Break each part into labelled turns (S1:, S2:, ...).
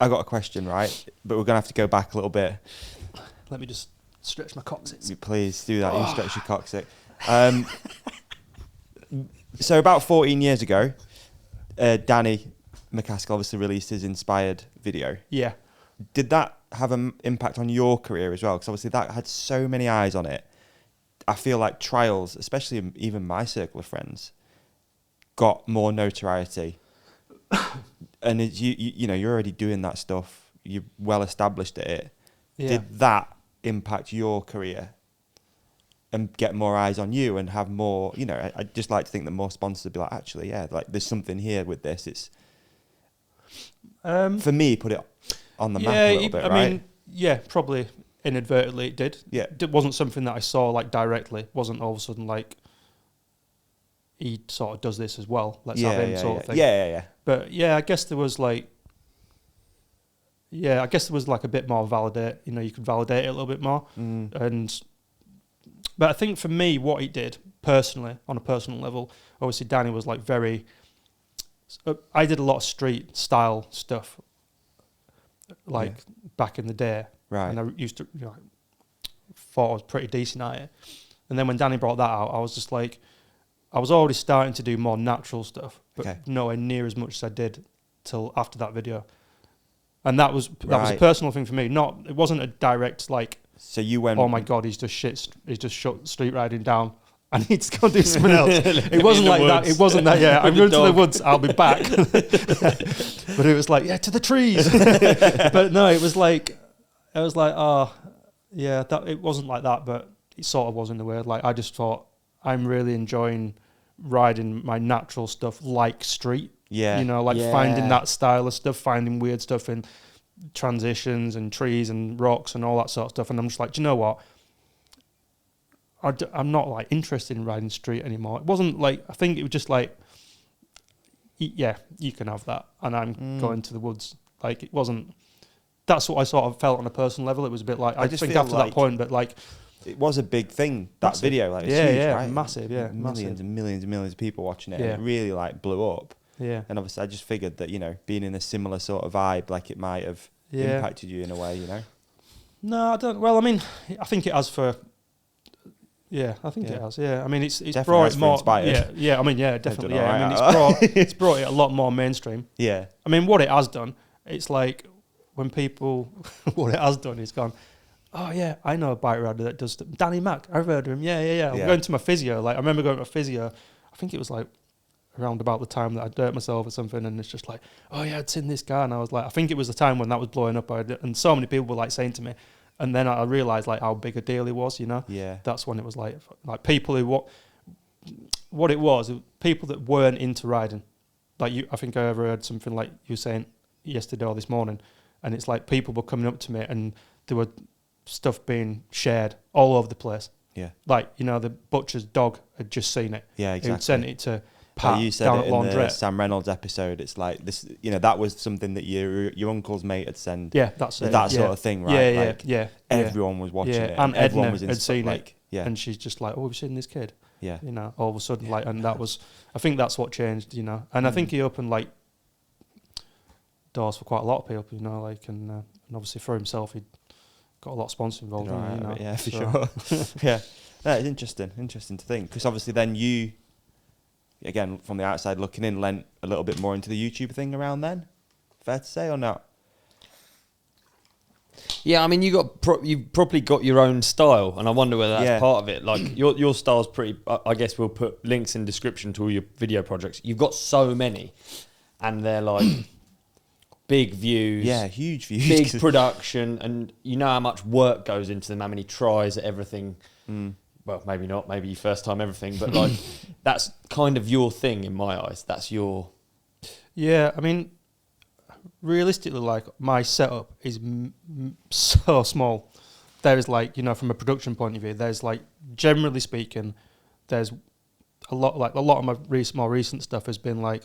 S1: I got a question, right? But we're gonna have to go back a little bit.
S2: Let me just stretch my coccyx.
S1: Please do that. You stretch your coccyx. So about 14 years ago, Danny MacAskill obviously released his Inspired video.
S2: Yeah.
S1: Did that have an impact on your career as well? Because obviously that had so many eyes on it. I feel like Trials, especially even my circle of friends, got more notoriety. And you know, you're already doing that stuff. You're well established at it.
S2: Yeah.
S1: Did that impact your career and get more eyes on you and have more, you know, I'd just like to think that more sponsors would be like, actually, yeah, like there's something here with this. It's, for me, put it on the map a little bit, right?
S2: I mean, yeah, probably inadvertently it did.
S1: Yeah.
S2: It wasn't something that I saw like directly. It wasn't all of a sudden like, he sort of does this as well. Let's have him sort of thing.
S1: Yeah.
S2: But yeah, I guess there was like a bit more validate. You know, you could validate it a little bit more. But I think for me, what it did personally, on a personal level, obviously Danny was like very. I did a lot of street style stuff, like back in the day,
S1: right?
S2: And I used to, you know, thought I was pretty decent at it. And then when Danny brought that out, I was just like, I was already starting to do more natural stuff, but nowhere near as much as I did till after that video. And that was a personal thing for me. It wasn't a direct like.
S1: So you went.
S2: Oh my God, he's just shut street riding down. I need to go do something else. It wasn't like that. It wasn't that. Yeah, I'm going to the woods. I'll be back. But it was like, yeah, to the trees. But no, it was like, oh, yeah, that it wasn't like that. But it sort of was in the way. Like I just thought I'm really enjoying riding my natural stuff like street.
S1: Yeah,
S2: you know, like finding that style of stuff, finding weird stuff in transitions and trees and rocks and all that sort of stuff. And I'm just like, do you know what? I'm not like interested in riding street anymore. It wasn't like, I think it was just like, yeah, you can have that. And I'm going to the woods. Like it wasn't, that's what I sort of felt on a personal level. It was a bit like, I just think after that point, but like.
S1: It was a big thing, that massive video. Like, it's huge, right?
S2: Massive, yeah.
S1: Millions and millions and millions of people watching it. Yeah. And it really like blew up.
S2: Yeah.
S1: And obviously I just figured that, you know, being in a similar sort of vibe, like it might have impacted you in a way, you know?
S2: No, I don't. Well, I mean, I think it has for. Yeah, I think it has. Yeah, I mean, it's brought it more. Inspired. Yeah. I mean, yeah, definitely. Yeah, I mean, it's brought it a lot more mainstream.
S1: Yeah.
S2: I mean, what it has done, it's like when people, what it has done is gone. Oh yeah, I know a bike rider that does Danny Mac. I've heard of him. Yeah. I'm going to my physio. Like I remember going to a physio. I think it was like around about the time that I hurt myself or something, and it's just like, oh yeah, I'd seen this guy, and I was like, I think it was the time when that was blowing up, and so many people were like saying to me, and then I realised like how big a deal it was, you know.
S1: Yeah.
S2: That's when it was like people who what it was people that weren't into riding, like you. I think I ever heard something like you saying yesterday or this morning, and it's like people were coming up to me and there were stuff being shared all over the place.
S1: Yeah.
S2: Like, you know, the butcher's dog had just seen it.
S1: Yeah, exactly.
S2: He'd sent it to Pat
S1: you said
S2: down
S1: it
S2: at
S1: in
S2: Laundrette.
S1: the Sam Reynolds episode. It's like this, you know, that was something that your uncle's mate had sent.
S2: Yeah, that's it.
S1: That sort of thing, right?
S2: Yeah,
S1: everyone was watching it.
S2: And
S1: everyone
S2: Edna
S1: was
S2: had seen
S1: like,
S2: it. Yeah. And she's just like, oh, we've seen this kid.
S1: Yeah.
S2: You know, all of a sudden, like, and that was, I think that's what changed, you know. And I think he opened, like, doors for quite a lot of people, you know, like, and obviously for himself, he'd got a lot of sponsors involved.
S1: Right,
S2: you know,
S1: yeah, for sure. Yeah. No, it's interesting to think, because obviously then you, again, from the outside looking in, lent a little bit more into the YouTube thing around then. Fair to say or not?
S3: Yeah, I mean, you've probably got your own style, and I wonder whether that's part of it. Like your style's pretty. I guess we'll put links in description to all your video projects. You've got so many, and they're like big views.
S1: Yeah, huge views.
S3: Big production, and you know how much work goes into them. How many tries at everything. Well, maybe not. Maybe your first time everything, but like that's kind of your thing in my eyes. That's your.
S2: Yeah, I mean, realistically, like my setup is so small. There is like, you know, from a production point of view, there's like, generally speaking, there's a lot of my more recent stuff has been like,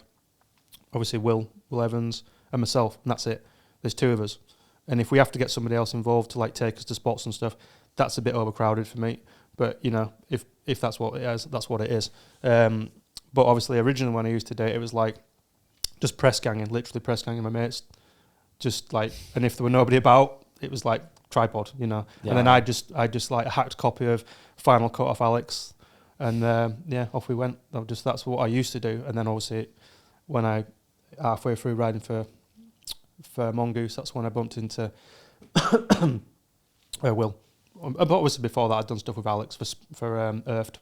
S2: obviously Will Evans and myself, and that's it. There's two of us, and if we have to get somebody else involved to like take us to spots and stuff, that's a bit overcrowded for me. But you know, if that's what it is, that's what it is. But obviously, originally when I used to date, it was like just press ganging, literally press ganging my mates just like, and if there were nobody about, it was like tripod, you know.
S3: Yeah.
S2: And then I just like a hacked copy of Final Cut off Alex, and off we went. That's what I used to do. And then obviously, when I halfway through riding for Mongoose, that's when I bumped into Will. But obviously before that, I'd done stuff with Alex for Earthed.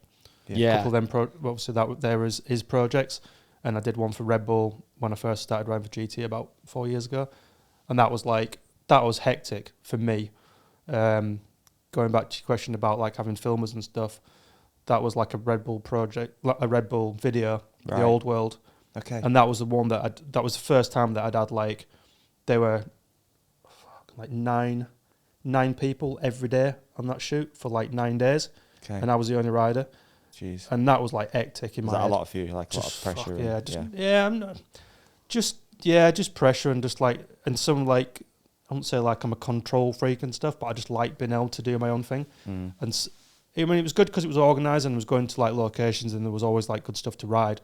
S3: Yeah.
S2: A couple of them obviously that there was his projects, and I did one for Red Bull when I first started riding for GT about 4 years ago, and that was hectic for me. Going back to your question about like having filmers and stuff, that was like a Red Bull project, a Red Bull video,
S1: Right.
S2: the Old World.
S1: Okay.
S2: And that was the one that was the first time that I'd had like, there were like nine people every day on that shoot for like 9 days.
S1: Okay.
S2: And I was the only rider.
S1: Jeez.
S2: And that was like hectic in
S1: Was
S2: my
S1: that
S2: head.
S1: a lot for you? Like a lot of pressure?
S2: Just pressure and just like, and some like, I wouldn't say like I'm a control freak and stuff, but I just like being able to do my own thing.
S1: Mm.
S2: And I mean, it was good because it was organised and was going to like locations and there was always like good stuff to ride.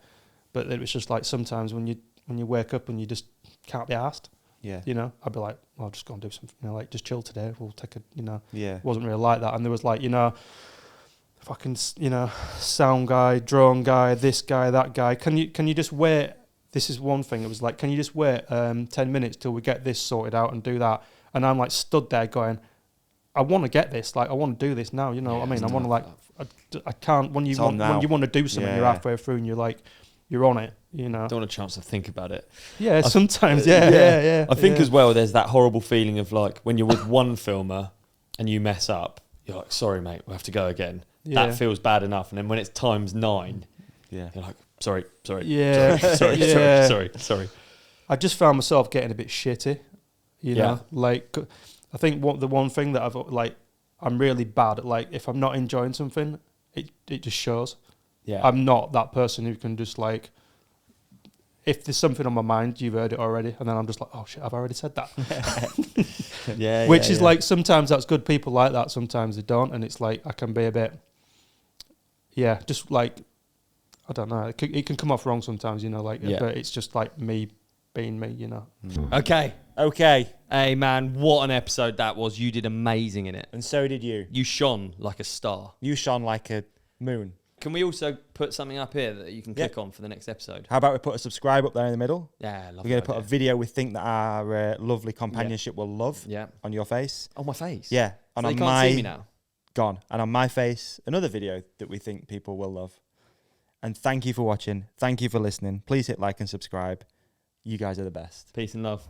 S2: But it was just like sometimes when you wake up and you just can't be asked.
S1: Yeah.
S2: You know, I'd be like, well, I'll just go and do something, you know, like just chill today. We'll take a, you know,
S1: Yeah.
S2: it wasn't really like that. And there was like, you know, fucking, you know, sound guy, drone guy, this guy, that guy. Can you just wait? This is one thing. It was like, can you just wait 10 minutes till we get this sorted out and do that? And I'm like stood there going, I want to get this. Like, I want to do this now. You know what I mean? I want to like, I can't, when you want to do something, you're halfway through and you're like, you're on it, you know.
S3: Don't want a chance to think about it.
S2: Yeah, sometimes, yeah.
S3: I think as well, there's that horrible feeling of like when you're with one filmer and you mess up, you're like, sorry, mate, we'll have to go again.
S2: Yeah.
S3: That feels bad enough. And then when it's times 9,
S1: Yeah.
S3: you're like, sorry.
S2: Yeah.
S3: Sorry.
S2: I just found myself getting a bit shitty, you
S3: Yeah.
S2: know. Like, I think the one thing that I'm really bad at, like, if I'm not enjoying something, it just shows.
S3: Yeah.
S2: I'm not that person who can just like, if there's something on my mind, you've heard it already, and then I'm just like, oh shit, I've already said that. Which is like, sometimes that's good. People like that, sometimes they don't, and it's like I can be a bit, just like, I don't know. It can come off wrong sometimes, you know. Like, but it's just like me being me, you know.
S3: Okay.
S1: Okay.
S3: Hey man, what an episode that was. You did amazing in it.
S1: And so did you.
S3: You shone like a star.
S1: You shone like a moon.
S3: Can we also put something up here that you can click on for the next episode?
S1: How about we put a subscribe up there in the middle?
S3: Yeah,
S1: We're going to put a video we think that our lovely companionship will love on your face.
S3: On my face?
S1: Yeah.
S3: And
S1: on
S3: they can't see me now.
S1: Gone. And on my face, another video that we think people will love. And thank you for watching. Thank you for listening. Please hit like and subscribe. You guys are the best.
S3: Peace and love.